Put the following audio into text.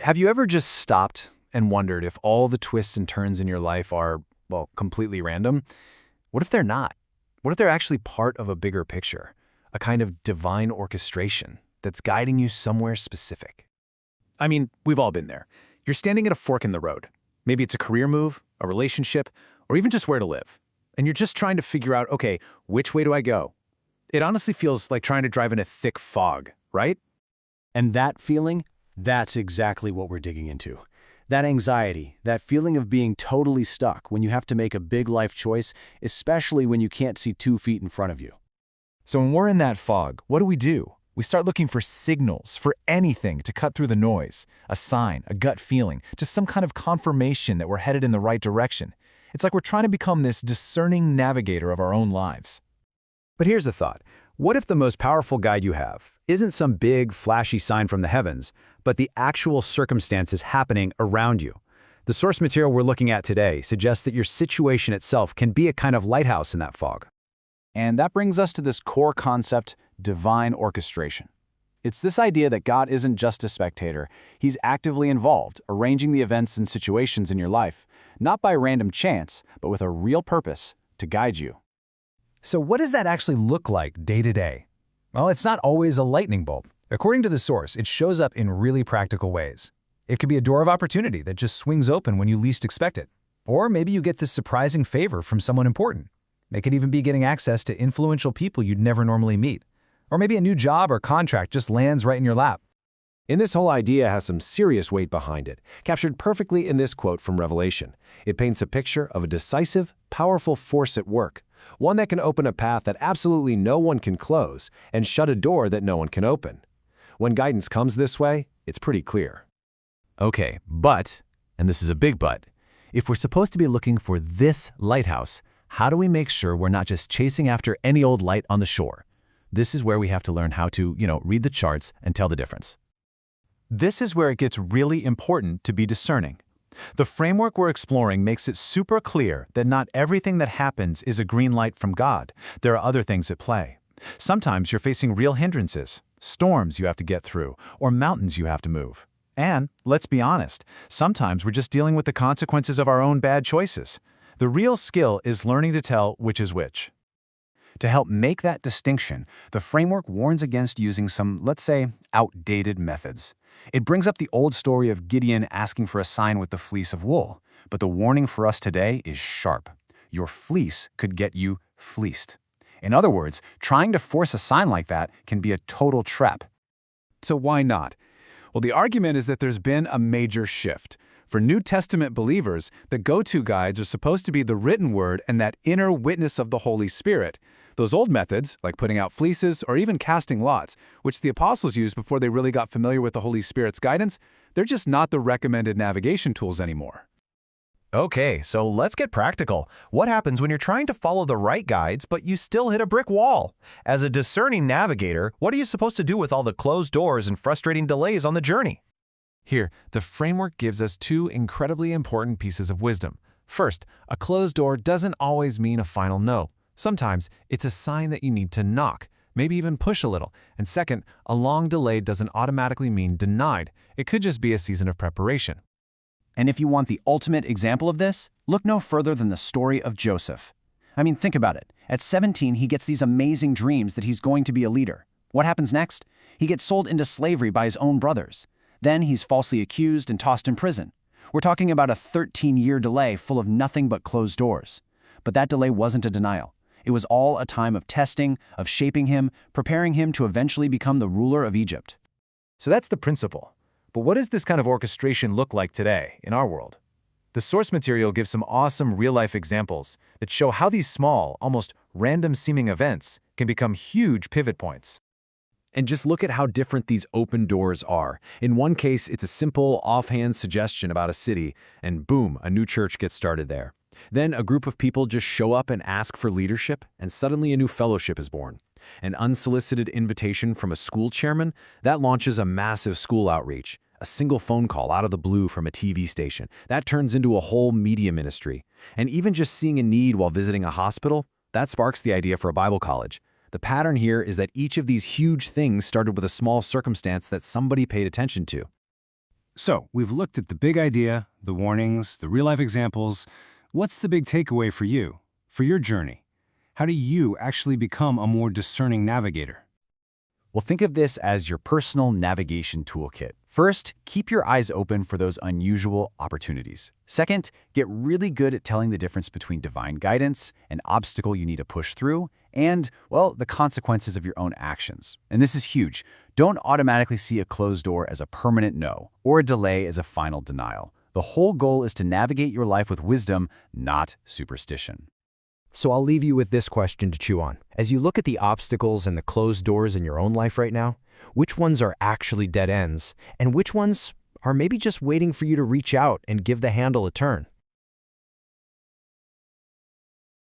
Have you ever just stopped and wondered if all the twists and turns in your life are, well, completely random? What if they're not? What if they're actually part of a bigger picture, a kind of divine orchestration that's guiding you somewhere specific? I mean, we've all been there. You're standing at a fork in the road. Maybe it's a career move, a relationship, or even just where to live. And you're just trying to figure out, okay, which way do I go? It honestly feels like trying to drive in a thick fog, right? And that feeling, that's exactly what we're digging into. That anxiety, that feeling of being totally stuck when you have to make a big life choice, especially when you can't see 2 feet in front of you. So when we're in that fog, what do? We start looking for signals, for anything to cut through the noise, a sign, a gut feeling, just some kind of confirmation that we're headed in the right direction. It's like we're trying to become this discerning navigator of our own lives. But here's a thought. What if the most powerful guide you have isn't some big, flashy sign from the heavens, but the actual circumstances happening around you? The source material we're looking at today suggests that your situation itself can be a kind of lighthouse in that fog. And that brings us to this core concept, divine orchestration. It's this idea that God isn't just a spectator, He's actively involved, arranging the events and situations in your life, not by random chance, but with a real purpose to guide you. So what does that actually look like day to day? Well, it's not always a lightning bolt. According to the source, it shows up in really practical ways. It could be a door of opportunity that just swings open when you least expect it. Or maybe you get this surprising favor from someone important. It could even be getting access to influential people you'd never normally meet. Or maybe a new job or contract just lands right in your lap. And this whole idea has some serious weight behind it, captured perfectly in this quote from Revelation. It paints a picture of a decisive, powerful force at work, one that can open a path that absolutely no one can close and shut a door that no one can open. When guidance comes this way, it's pretty clear. Okay, but, and this is a big but, if we're supposed to be looking for this lighthouse, how do we make sure we're not just chasing after any old light on the shore? This is where we have to learn how to, read the charts and tell the difference. This is where it gets really important to be discerning. The framework we're exploring makes it super clear that not everything that happens is a green light from God. There are other things at play. Sometimes you're facing real hindrances, storms you have to get through, or mountains you have to move. And, let's be honest, sometimes we're just dealing with the consequences of our own bad choices. The real skill is learning to tell which is which. To help make that distinction, the framework warns against using some, let's say, outdated methods. It brings up the old story of Gideon asking for a sign with the fleece of wool, but the warning for us today is sharp. Your fleece could get you fleeced. In other words, trying to force a sign like that can be a total trap. So why not? Well, the argument is that there's been a major shift. For New Testament believers, the go-to guides are supposed to be the written word and that inner witness of the Holy Spirit. Those old methods, like putting out fleeces or even casting lots, which the apostles used before they really got familiar with the Holy Spirit's guidance, they're just not the recommended navigation tools anymore. Okay, so let's get practical. What happens when you're trying to follow the right guides, but you still hit a brick wall? As a discerning navigator, what are you supposed to do with all the closed doors and frustrating delays on the journey? Here, the framework gives us 2 incredibly important pieces of wisdom. First, a closed door doesn't always mean a final no. Sometimes it's a sign that you need to knock, maybe even push a little. And second, a long delay doesn't automatically mean denied. It could just be a season of preparation. And if you want the ultimate example of this, look no further than the story of Joseph. I mean, think about it. At 17, he gets these amazing dreams that he's going to be a leader. What happens next? He gets sold into slavery by his own brothers. Then he's falsely accused and tossed in prison. We're talking about a 13-year delay full of nothing but closed doors. But that delay wasn't a denial. It was all a time of testing, of shaping him, preparing him to eventually become the ruler of Egypt. So that's the principle. But what does this kind of orchestration look like today in our world? The source material gives some awesome real-life examples that show how these small, almost random-seeming events can become huge pivot points. And just look at how different these open doors are. In one case, it's a simple, offhand suggestion about a city, and boom, a new church gets started there. Then a group of people just show up and ask for leadership, and suddenly a new fellowship is born. An unsolicited invitation from a school chairman, that launches a massive school outreach. A single phone call out of the blue from a TV station, that turns into a whole media ministry. And even just seeing a need while visiting a hospital, that sparks the idea for a Bible college. The pattern here is that each of these huge things started with a small circumstance that somebody paid attention to. So, we've looked at the big idea, the warnings, the real-life examples. What's the big takeaway for you, for your journey? How do you actually become a more discerning navigator? Well, think of this as your personal navigation toolkit. First, keep your eyes open for those unusual opportunities. Second, get really good at telling the difference between divine guidance, an obstacle you need to push through, and, well, the consequences of your own actions. And this is huge. Don't automatically see a closed door as a permanent no, or a delay as a final denial. The whole goal is to navigate your life with wisdom, not superstition. So I'll leave you with this question to chew on. As you look at the obstacles and the closed doors in your own life right now, which ones are actually dead ends, and which ones are maybe just waiting for you to reach out and give the handle a turn?